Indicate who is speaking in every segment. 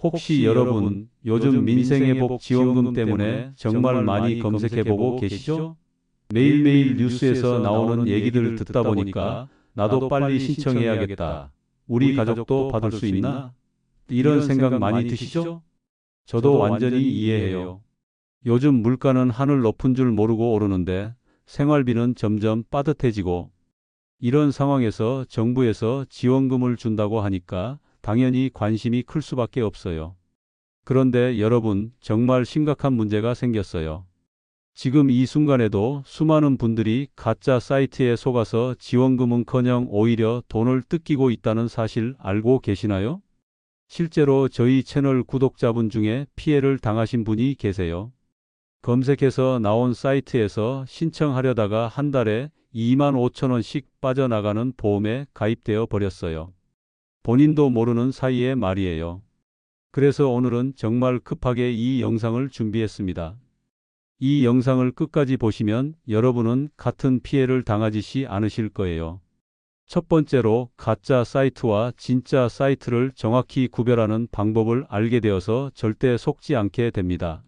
Speaker 1: 혹시 여러분 요즘 민생회복 지원금 때문에 정말 많이 검색해보고 계시죠? 매일매일 뉴스에서 나오는 얘기들 듣다 보니까 나도 빨리 신청해야겠다. 우리 가족도 받을 수 있나? 이런 생각 많이 드시죠? 저도 완전히 이해해요. 요즘 물가는 하늘 높은 줄 모르고 오르는데 생활비는 점점 빠듯해지고, 이런 상황에서 정부에서 지원금을 준다고 하니까 당연히 관심이 클 수밖에 없어요. 그런데 여러분, 정말 심각한 문제가 생겼어요. 지금 이 순간에도 수많은 분들이 가짜 사이트에 속아서 지원금은커녕 오히려 돈을 뜯기고 있다는 사실 알고 계시나요? 실제로 저희 채널 구독자분 중에 피해를 당하신 분이 계세요. 검색해서 나온 사이트에서 신청하려다가 한 달에 25,000원씩 빠져나가는 보험에 가입되어 버렸어요. 본인도 모르는 사이에 말이에요. 그래서 오늘은 정말 급하게 이 영상을 준비했습니다. 이 영상을 끝까지 보시면 여러분은 같은 피해를 당하지 않으실 거예요. 첫 번째로, 가짜 사이트와 진짜 사이트를 정확히 구별하는 방법을 알게 되어서 절대 속지 않게 됩니다.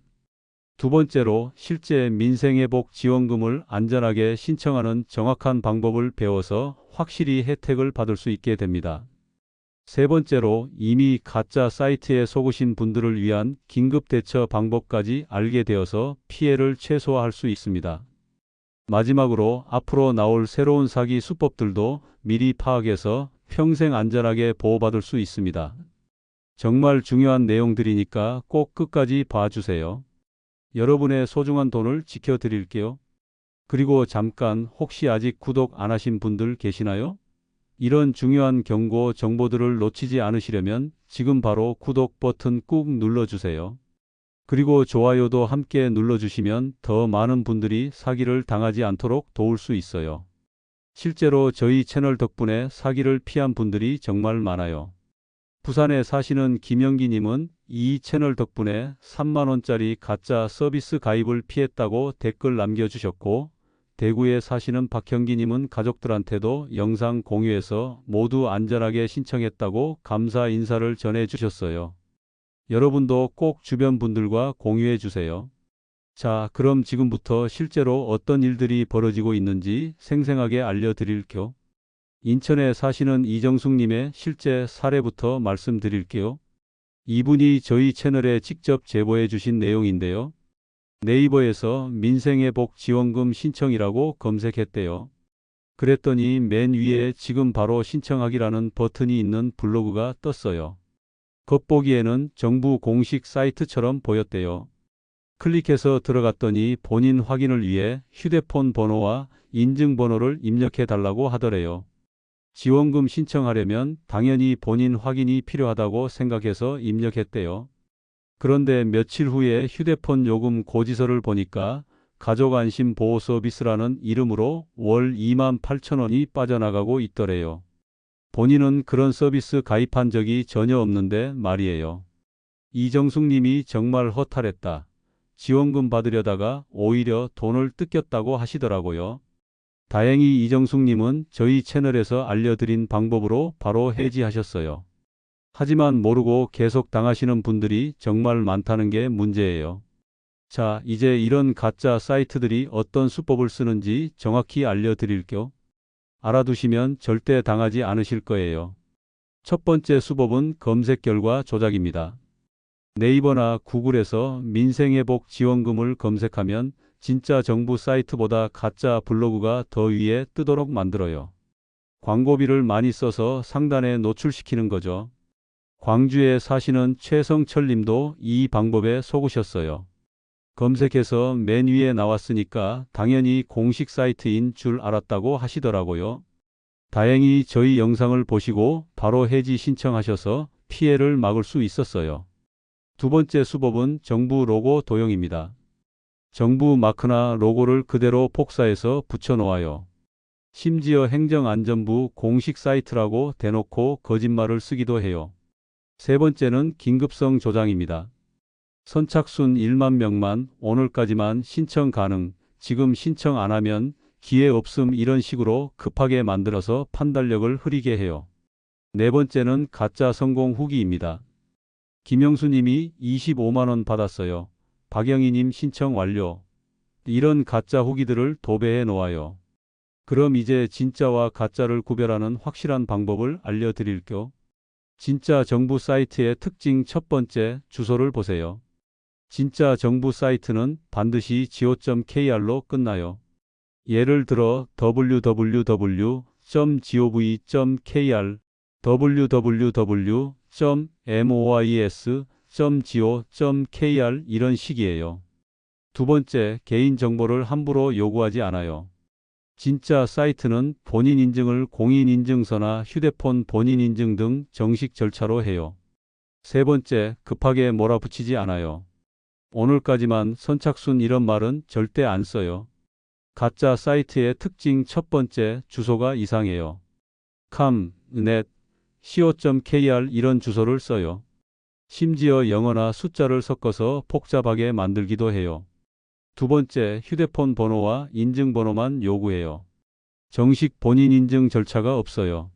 Speaker 1: 두 번째로, 실제 민생회복 지원금을 안전하게 신청하는 정확한 방법을 배워서 확실히 혜택을 받을 수 있게 됩니다. 세 번째로, 이미 가짜 사이트에 속으신 분들을 위한 긴급 대처 방법까지 알게 되어서 피해를 최소화할 수 있습니다. 마지막으로, 앞으로 나올 새로운 사기 수법들도 미리 파악해서 평생 안전하게 보호받을 수 있습니다. 정말 중요한 내용들이니까 꼭 끝까지 봐주세요. 여러분의 소중한 돈을 지켜드릴게요. 그리고 잠깐, 혹시 아직 구독 안 하신 분들 계시나요? 이런 중요한 경고 정보들을 놓치지 않으시려면 지금 바로 구독 버튼 꾹 눌러주세요. 그리고 좋아요도 함께 눌러주시면 더 많은 분들이 사기를 당하지 않도록 도울 수 있어요. 실제로 저희 채널 덕분에 사기를 피한 분들이 정말 많아요. 부산에 사시는 김영기님은 이 채널 덕분에 3만원짜리 가짜 서비스 가입을 피했다고 댓글 남겨주셨고, 대구에 사시는 박형기님은 가족들한테도 영상 공유해서 모두 안전하게 신청했다고 감사 인사를 전해주셨어요. 여러분도 꼭 주변 분들과 공유해 주세요. 자, 그럼 지금부터 실제로 어떤 일들이 벌어지고 있는지 생생하게 알려드릴게요. 인천에 사시는 이정숙님의 실제 사례부터 말씀드릴게요. 이분이 저희 채널에 직접 제보해 주신 내용인데요. 네이버에서 민생회복 지원금 신청이라고 검색했대요. 그랬더니 맨 위에 지금 바로 신청하기라는 버튼이 있는 블로그가 떴어요. 겉보기에는 정부 공식 사이트처럼 보였대요. 클릭해서 들어갔더니 본인 확인을 위해 휴대폰 번호와 인증번호를 입력해 달라고 하더래요. 지원금 신청하려면 당연히 본인 확인이 필요하다고 생각해서 입력했대요. 그런데 며칠 후에 휴대폰 요금 고지서를 보니까 가족안심보호 서비스라는 이름으로 월 28,000원이 빠져나가고 있더래요. 본인은 그런 서비스 가입한 적이 전혀 없는데 말이에요. 이정숙님이 정말 허탈했다. 지원금 받으려다가 오히려 돈을 뜯겼다고 하시더라고요. 다행히 이정숙님은 저희 채널에서 알려드린 방법으로 바로 해지하셨어요. 하지만 모르고 계속 당하시는 분들이 정말 많다는 게 문제예요. 자, 이제 이런 가짜 사이트들이 어떤 수법을 쓰는지 정확히 알려드릴게요. 알아두시면 절대 당하지 않으실 거예요. 첫 번째 수법은 검색 결과 조작입니다. 네이버나 구글에서 민생회복 지원금을 검색하면 진짜 정부 사이트보다 가짜 블로그가 더 위에 뜨도록 만들어요. 광고비를 많이 써서 상단에 노출시키는 거죠. 광주에 사시는 최성철 님도 이 방법에 속으셨어요. 검색해서 맨 위에 나왔으니까 당연히 공식 사이트인 줄 알았다고 하시더라고요. 다행히 저희 영상을 보시고 바로 해지 신청하셔서 피해를 막을 수 있었어요. 두 번째 수법은 정부 로고 도용입니다. 정부 마크나 로고를 그대로 복사해서 붙여놓아요. 심지어 행정안전부 공식 사이트라고 대놓고 거짓말을 쓰기도 해요. 세 번째는 긴급성 조장입니다. 선착순 1만 명만, 오늘까지만 신청 가능, 지금 신청 안 하면 기회 없음, 이런 식으로 급하게 만들어서 판단력을 흐리게 해요. 네 번째는 가짜 성공 후기입니다. 김영수님이 25만 원 받았어요. 박영희님 신청 완료. 이런 가짜 후기들을 도배해 놓아요. 그럼 이제 진짜와 가짜를 구별하는 확실한 방법을 알려드릴게요. 진짜 정부 사이트의 특징 첫 번째, 주소를 보세요. 진짜 정부 사이트는 반드시 go.kr로 끝나요. 예를 들어 www.gov.kr, www.mois.go.kr 이런 식이에요. 두 번째, 개인정보를 함부로 요구하지 않아요. 진짜 사이트는 본인 인증을 공인인증서나 휴대폰 본인 인증 등 정식 절차로 해요. 세 번째, 급하게 몰아붙이지 않아요. 오늘까지만 선착순 이런 말은 절대 안 써요. 가짜 사이트의 특징 첫 번째, 주소가 이상해요. com, net, co.kr 이런 주소를 써요. 심지어 영어나 숫자를 섞어서 복잡하게 만들기도 해요. 두 번째, 휴대폰 번호와 인증번호만 요구해요. 정식 본인 인증 절차가 없어요.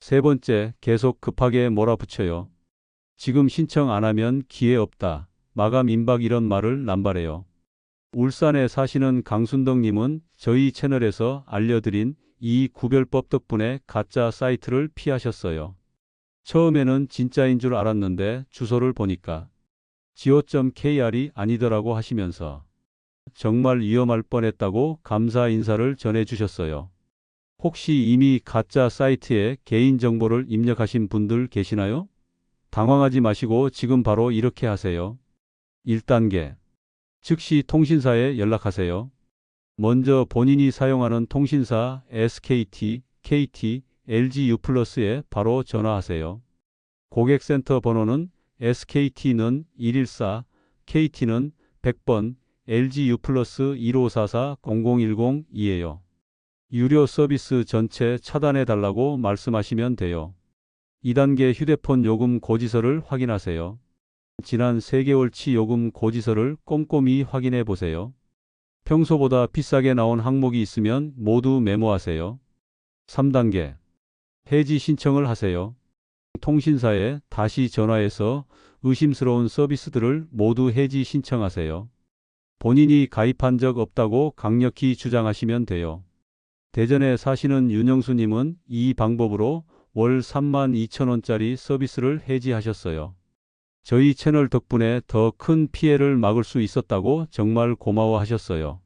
Speaker 1: 세 번째, 계속 급하게 몰아붙여요. 지금 신청 안 하면 기회 없다. 마감 임박 이런 말을 남발해요. 울산에 사시는 강순덕님은 저희 채널에서 알려드린 이 구별법 덕분에 가짜 사이트를 피하셨어요. 처음에는 진짜인 줄 알았는데 주소를 보니까 go.kr이 아니더라고 하시면서 정말 위험할 뻔했다고 감사 인사를 전해주셨어요. 혹시 이미 가짜 사이트에 개인정보를 입력하신 분들 계시나요? 당황하지 마시고 지금 바로 이렇게 하세요. 1단계. 즉시 통신사에 연락하세요. 먼저 본인이 사용하는 통신사 SKT, KT, LG U+에 바로 전화하세요. 고객센터 번호는 SKT는 114, KT는 100번, LG U+ 1544-0010이에요. 유료 서비스 전체 차단해 달라고 말씀하시면 돼요. 2단계 휴대폰 요금 고지서를 확인하세요. 지난 3개월치 요금 고지서를 꼼꼼히 확인해 보세요. 평소보다 비싸게 나온 항목이 있으면 모두 메모하세요. 3단계 해지 신청을 하세요. 통신사에 다시 전화해서 의심스러운 서비스들을 모두 해지 신청하세요. 본인이 가입한 적 없다고 강력히 주장하시면 돼요. 대전에 사시는 윤영수님은 이 방법으로 월 32,000원짜리 서비스를 해지하셨어요. 저희 채널 덕분에 더 큰 피해를 막을 수 있었다고 정말 고마워하셨어요.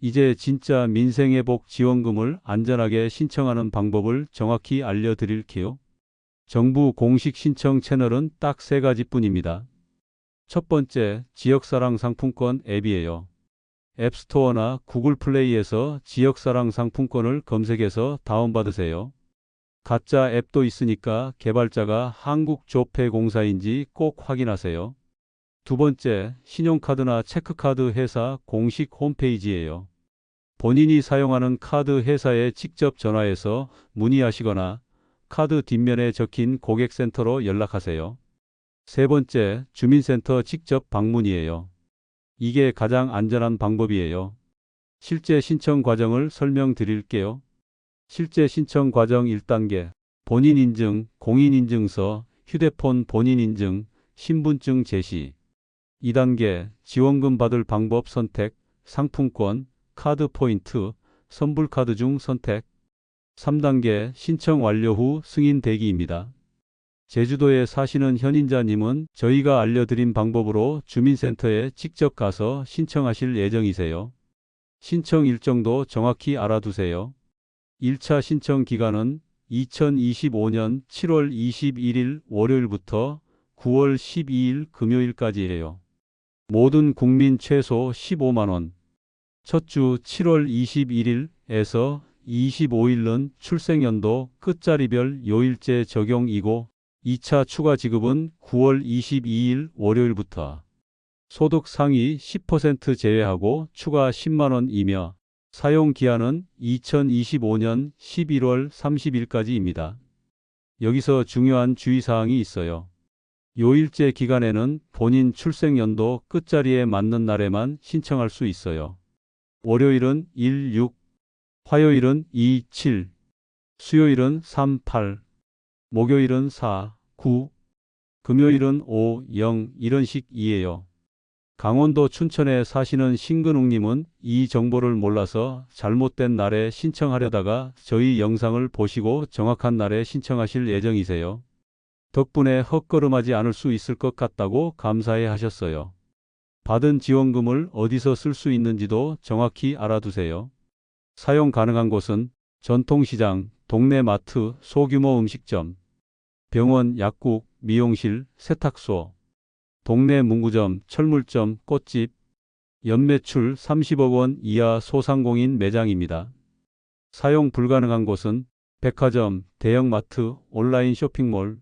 Speaker 1: 이제 진짜 민생회복 지원금을 안전하게 신청하는 방법을 정확히 알려드릴게요. 정부 공식 신청 채널은 딱 3가지뿐입니다. 첫 번째, 지역사랑 상품권 앱이에요. 앱스토어나 구글 플레이에서 지역사랑 상품권을 검색해서 다운받으세요. 가짜 앱도 있으니까 개발자가 한국조폐공사인지 꼭 확인하세요. 두 번째, 신용카드나 체크카드 회사 공식 홈페이지예요. 본인이 사용하는 카드 회사에 직접 전화해서 문의하시거나 카드 뒷면에 적힌 고객센터로 연락하세요. 세 번째, 주민센터 직접 방문이에요. 이게 가장 안전한 방법이에요. 실제 신청 과정을 설명드릴게요. 실제 신청 과정 1단계, 본인 인증, 공인인증서, 휴대폰 본인 인증, 신분증 제시. 2단계, 지원금 받을 방법 선택, 상품권, 카드 포인트, 선불카드 중 선택. 3단계, 신청 완료 후 승인 대기입니다. 제주도에 사시는 현인자님은 저희가 알려드린 방법으로 주민센터에 직접 가서 신청하실 예정이세요. 신청 일정도 정확히 알아두세요. 1차 신청 기간은 2025년 7월 21일 월요일부터 9월 12일 금요일까지예요. 모든 국민 최소 15만 원. 첫 주 7월 21일에서 25일은 출생연도 끝자리별 요일제 적용이고 2차 추가 지급은 9월 22일 월요일부터 소득 상위 10% 제외하고 추가 10만 원이며 사용 기한은 2025년 11월 30일까지입니다. 여기서 중요한 주의사항이 있어요. 요일제 기간에는 본인 출생연도 끝자리에 맞는 날에만 신청할 수 있어요. 월요일은 1, 6, 화요일은 2, 7, 수요일은 3, 8, 목요일은 4, 9, 금요일은 5, 0 이런 식이에요. 강원도 춘천에 사시는 신근웅님은 이 정보를 몰라서 잘못된 날에 신청하려다가 저희 영상을 보시고 정확한 날에 신청하실 예정이세요. 덕분에 헛걸음하지 않을 수 있을 것 같다고 감사해 하셨어요. 받은 지원금을 어디서 쓸 수 있는지도 정확히 알아두세요. 사용 가능한 곳은 전통시장, 동네 마트, 소규모 음식점, 병원, 약국, 미용실, 세탁소, 동네 문구점, 철물점, 꽃집, 연매출 30억 원 이하 소상공인 매장입니다. 사용 불가능한 곳은 백화점, 대형마트, 온라인 쇼핑몰,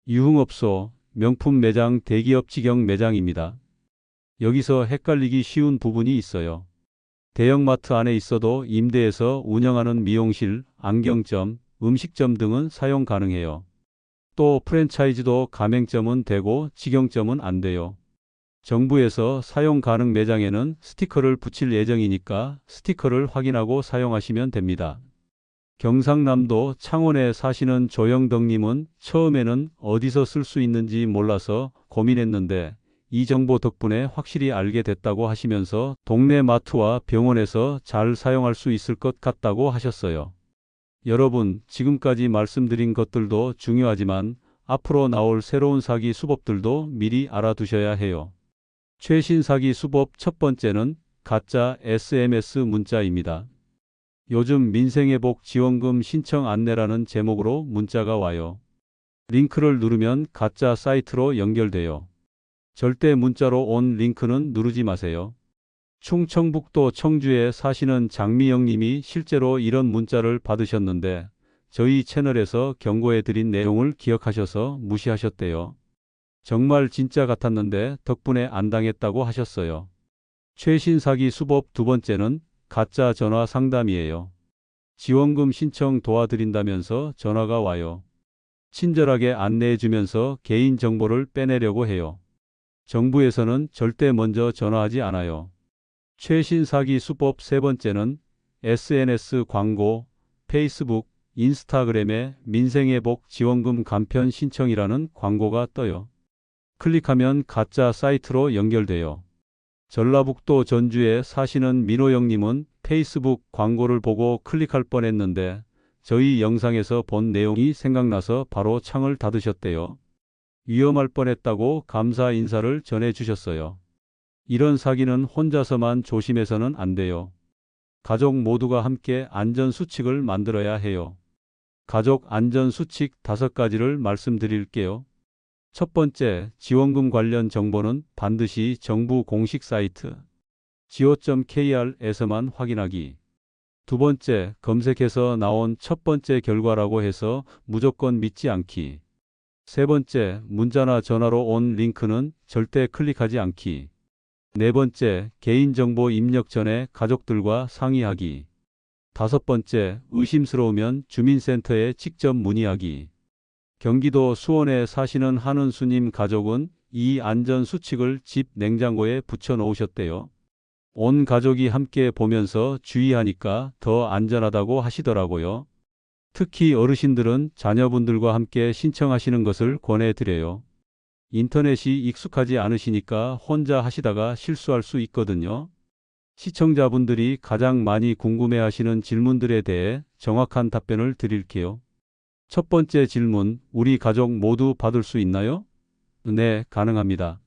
Speaker 1: 유흥업소, 명품 매장, 대기업 직영 매장입니다. 여기서 헷갈리기 쉬운 부분이 있어요. 대형마트 안에 있어도 임대해서 운영하는 미용실, 안경점, 음식점 등은 사용 가능해요. 또 프랜차이즈도 가맹점은 되고 직영점은 안 돼요. 정부에서 사용 가능 매장에는 스티커를 붙일 예정이니까 스티커를 확인하고 사용하시면 됩니다. 경상남도 창원에 사시는 조영덕님은 처음에는 어디서 쓸 수 있는지 몰라서 고민했는데 이 정보 덕분에 확실히 알게 됐다고 하시면서 동네 마트와 병원에서 잘 사용할 수 있을 것 같다고 하셨어요. 여러분, 지금까지 말씀드린 것들도 중요하지만 앞으로 나올 새로운 사기 수법들도 미리 알아두셔야 해요. 최신 사기 수법 첫 번째는 가짜 SMS 문자입니다. 요즘 민생회복 지원금 신청 안내라는 제목으로 문자가 와요. 링크를 누르면 가짜 사이트로 연결돼요. 절대 문자로 온 링크는 누르지 마세요. 충청북도 청주에 사시는 장미영 님이 실제로 이런 문자를 받으셨는데 저희 채널에서 경고해드린 내용을 기억하셔서 무시하셨대요. 정말 진짜 같았는데 덕분에 안 당했다고 하셨어요. 최신 사기 수법 두 번째는 가짜 전화 상담이에요. 지원금 신청 도와드린다면서 전화가 와요. 친절하게 안내해주면서 개인정보를 빼내려고 해요. 정부에서는 절대 먼저 전화하지 않아요. 최신 사기 수법 세 번째는 SNS 광고, 페이스북, 인스타그램에 민생회복 지원금 간편 신청이라는 광고가 떠요. 클릭하면 가짜 사이트로 연결돼요. 전라북도 전주에 사시는 민호영님은 페이스북 광고를 보고 클릭할 뻔했는데 저희 영상에서 본 내용이 생각나서 바로 창을 닫으셨대요. 위험할 뻔했다고 감사 인사를 전해주셨어요. 이런 사기는 혼자서만 조심해서는 안 돼요. 가족 모두가 함께 안전수칙을 만들어야 해요. 가족 안전수칙 5가지를 말씀드릴게요. 첫 번째, 지원금 관련 정보는 반드시 정부 공식 사이트 go.kr에서만 확인하기. 두 번째, 검색해서 나온 첫 번째 결과라고 해서 무조건 믿지 않기. 세 번째, 문자나 전화로 온 링크는 절대 클릭하지 않기. 네 번째, 개인정보 입력 전에 가족들과 상의하기. 다섯 번째, 의심스러우면 주민센터에 직접 문의하기. 경기도 수원에 사시는 한은수님 가족은 이 안전수칙을 집 냉장고에 붙여 놓으셨대요. 온 가족이 함께 보면서 주의하니까 더 안전하다고 하시더라고요. 특히 어르신들은 자녀분들과 함께 신청하시는 것을 권해드려요. 인터넷이 익숙하지 않으시니까 혼자 하시다가 실수할 수 있거든요. 시청자분들이 가장 많이 궁금해하시는 질문들에 대해 정확한 답변을 드릴게요. 첫 번째 질문, 우리 가족 모두 받을 수 있나요? 네, 가능합니다.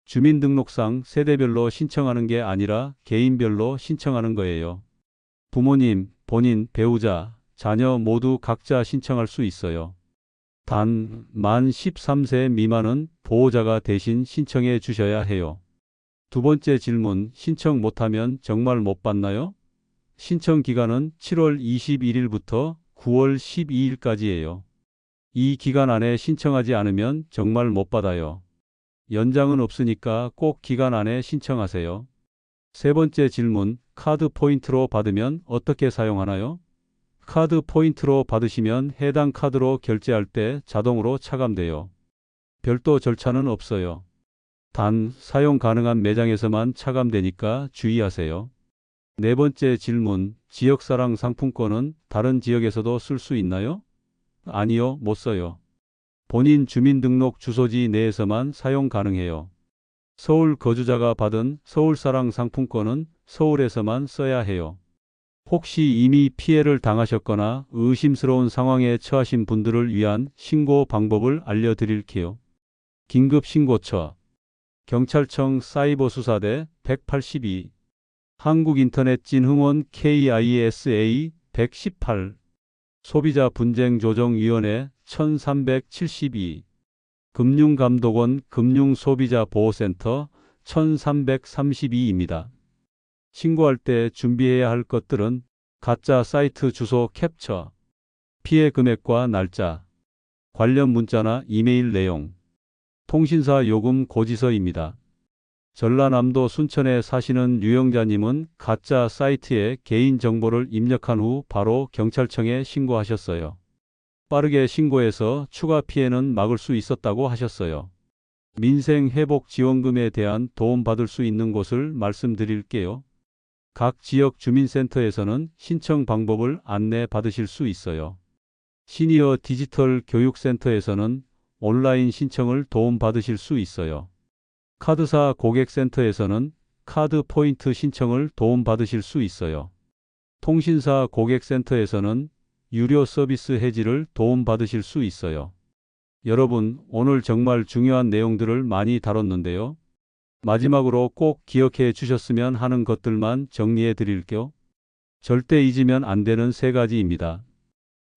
Speaker 1: 주민등록상 세대별로 신청하는 게 아니라 개인별로 신청하는 거예요. 부모님, 본인, 배우자, 자녀 모두 각자 신청할 수 있어요. 단, 만 13세 미만은 보호자가 대신 신청해 주셔야 해요. 두 번째 질문, 신청 못하면 정말 못 받나요? 신청 기간은 7월 21일부터 9월 12일까지예요. 이 기간 안에 신청하지 않으면 정말 못 받아요. 연장은 없으니까 꼭 기간 안에 신청하세요. 세 번째 질문, 카드 포인트로 받으면 어떻게 사용하나요? 카드 포인트로 받으시면 해당 카드로 결제할 때 자동으로 차감돼요. 별도 절차는 없어요. 단, 사용 가능한 매장에서만 차감되니까 주의하세요. 네 번째 질문, 지역사랑 상품권은 다른 지역에서도 쓸 수 있나요? 아니요, 못 써요. 본인 주민등록 주소지 내에서만 사용 가능해요. 서울 거주자가 받은 서울사랑 상품권은 서울에서만 써야 해요. 혹시 이미 피해를 당하셨거나 의심스러운 상황에 처하신 분들을 위한 신고 방법을 알려드릴게요. 긴급신고처 경찰청 사이버수사대 182 한국인터넷진흥원 KISA 118 소비자분쟁조정위원회 1372 금융감독원 금융소비자보호센터 1332입니다. 신고할 때 준비해야 할 것들은 가짜 사이트 주소 캡처, 피해 금액과 날짜, 관련 문자나 이메일 내용, 통신사 요금 고지서입니다. 전라남도 순천에 사시는 유영자님은 가짜 사이트에 개인정보를 입력한 후 바로 경찰청에 신고하셨어요. 빠르게 신고해서 추가 피해는 막을 수 있었다고 하셨어요. 민생회복지원금에 대한 도움받을 수 있는 곳을 말씀드릴게요. 각 지역 주민센터에서는 신청 방법을 안내 받으실 수 있어요. 시니어 디지털 교육센터에서는 온라인 신청을 도움받으실 수 있어요. 카드사 고객센터에서는 카드 포인트 신청을 도움받으실 수 있어요. 통신사 고객센터에서는 유료 서비스 해지를 도움받으실 수 있어요. 여러분, 오늘 정말 중요한 내용들을 많이 다뤘는데요. 마지막으로 꼭 기억해 주셨으면 하는 것들만 정리해 드릴게요. 절대 잊으면 안 되는 3가지입니다.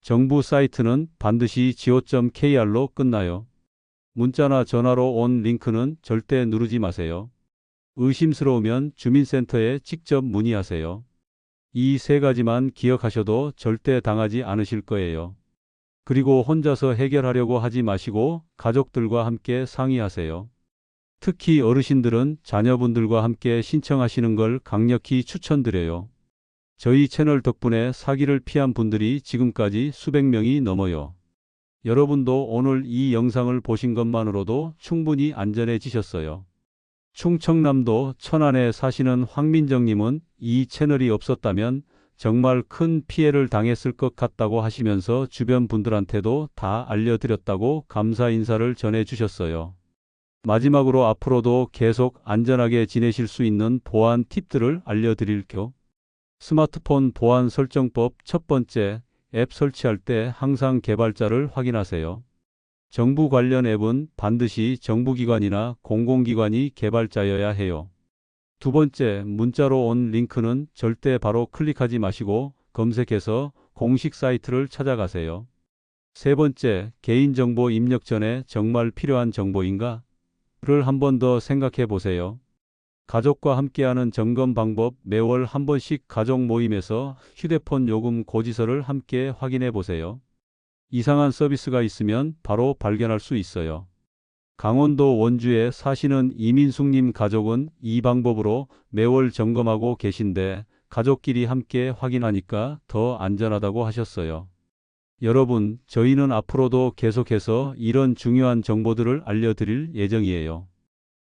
Speaker 1: 정부 사이트는 반드시 go.kr로 끝나요. 문자나 전화로 온 링크는 절대 누르지 마세요. 의심스러우면 주민센터에 직접 문의하세요. 이 3가지만 기억하셔도 절대 당하지 않으실 거예요. 그리고 혼자서 해결하려고 하지 마시고 가족들과 함께 상의하세요. 특히 어르신들은 자녀분들과 함께 신청하시는 걸 강력히 추천드려요. 저희 채널 덕분에 사기를 피한 분들이 지금까지 수백 명이 넘어요. 여러분도 오늘 이 영상을 보신 것만으로도 충분히 안전해지셨어요. 충청남도 천안에 사시는 황민정님은 이 채널이 없었다면 정말 큰 피해를 당했을 것 같다고 하시면서 주변 분들한테도 다 알려드렸다고 감사 인사를 전해주셨어요. 마지막으로 앞으로도 계속 안전하게 지내실 수 있는 보안 팁들을 알려드릴게요. 스마트폰 보안 설정법 첫 번째, 앱 설치할 때 항상 개발자를 확인하세요. 정부 관련 앱은 반드시 정부기관이나 공공기관이 개발자여야 해요. 두 번째, 문자로 온 링크는 절대 바로 클릭하지 마시고 검색해서 공식 사이트를 찾아가세요. 세 번째, 개인정보 입력 전에 정말 필요한 정보인가? 를 한 번 더 생각해 보세요. 가족과 함께하는 점검 방법 매월 한 번씩 가족 모임에서 휴대폰 요금 고지서를 함께 확인해 보세요. 이상한 서비스가 있으면 바로 발견할 수 있어요. 강원도 원주에 사시는 이민숙님 가족은 이 방법으로 매월 점검하고 계신데 가족끼리 함께 확인하니까 더 안전하다고 하셨어요. 여러분, 저희는 앞으로도 계속해서 이런 중요한 정보들을 알려드릴 예정이에요.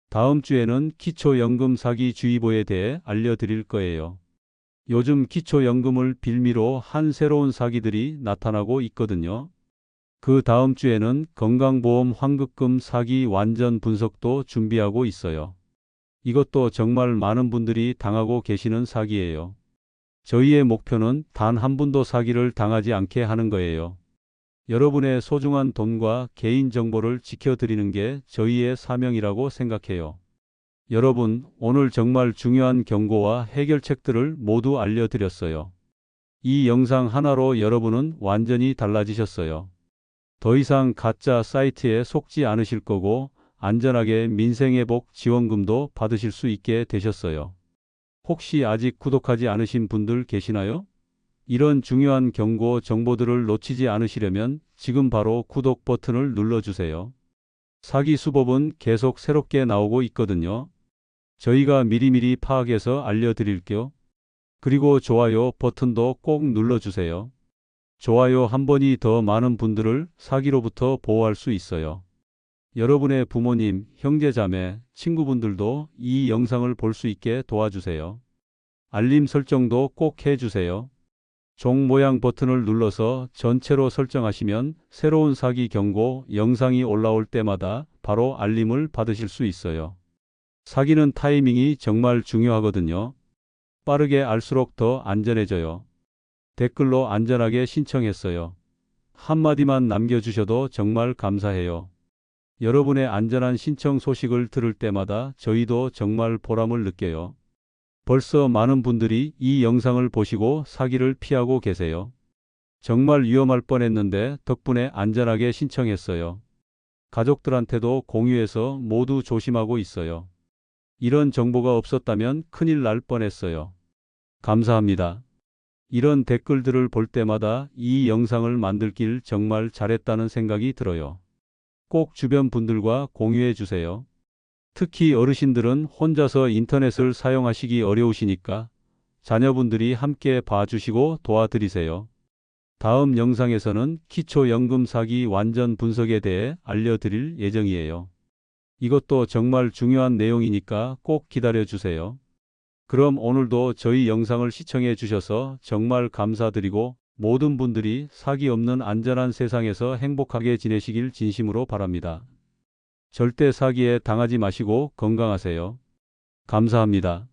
Speaker 1: 다음 주에는 기초연금 사기 주의보에 대해 알려드릴 거예요. 요즘 기초연금을 빌미로 한 새로운 사기들이 나타나고 있거든요. 그 다음 주에는 건강보험 환급금 사기 완전 분석도 준비하고 있어요. 이것도 정말 많은 분들이 당하고 계시는 사기예요. 저희의 목표는 단 한 분도 사기를 당하지 않게 하는 거예요. 여러분의 소중한 돈과 개인정보를 지켜드리는 게 저희의 사명이라고 생각해요. 여러분, 오늘 정말 중요한 경고와 해결책들을 모두 알려드렸어요. 이 영상 하나로 여러분은 완전히 달라지셨어요. 더 이상 가짜 사이트에 속지 않으실 거고 안전하게 민생회복 지원금도 받으실 수 있게 되셨어요. 혹시 아직 구독하지 않으신 분들 계시나요? 이런 중요한 경고 정보들을 놓치지 않으시려면 지금 바로 구독 버튼을 눌러주세요. 사기 수법은 계속 새롭게 나오고 있거든요. 저희가 미리미리 파악해서 알려드릴게요. 그리고 좋아요 버튼도 꼭 눌러주세요. 좋아요 한 번이 더 많은 분들을 사기로부터 보호할 수 있어요. 여러분의 부모님, 형제자매, 친구분들도 이 영상을 볼 수 있게 도와주세요. 알림 설정도 꼭 해주세요. 종 모양 버튼을 눌러서 전체로 설정하시면 새로운 사기 경고 영상이 올라올 때마다 바로 알림을 받으실 수 있어요. 사기는 타이밍이 정말 중요하거든요. 빠르게 알수록 더 안전해져요. 댓글로 안전하게 신청했어요. 한마디만 남겨주셔도 정말 감사해요. 여러분의 안전한 신청 소식을 들을 때마다 저희도 정말 보람을 느껴요. 벌써 많은 분들이 이 영상을 보시고 사기를 피하고 계세요. 정말 위험할 뻔했는데 덕분에 안전하게 신청했어요. 가족들한테도 공유해서 모두 조심하고 있어요. 이런 정보가 없었다면 큰일 날 뻔했어요. 감사합니다. 이런 댓글들을 볼 때마다 이 영상을 만들길 정말 잘했다는 생각이 들어요. 꼭 주변 분들과 공유해 주세요. 특히 어르신들은 혼자서 인터넷을 사용하시기 어려우시니까 자녀분들이 함께 봐주시고 도와드리세요. 다음 영상에서는 기초 연금 사기 완전 분석에 대해 알려드릴 예정이에요. 이것도 정말 중요한 내용이니까 꼭 기다려 주세요. 그럼 오늘도 저희 영상을 시청해 주셔서 정말 감사드리고 모든 분들이 사기 없는 안전한 세상에서 행복하게 지내시길 진심으로 바랍니다. 절대 사기에 당하지 마시고 건강하세요. 감사합니다.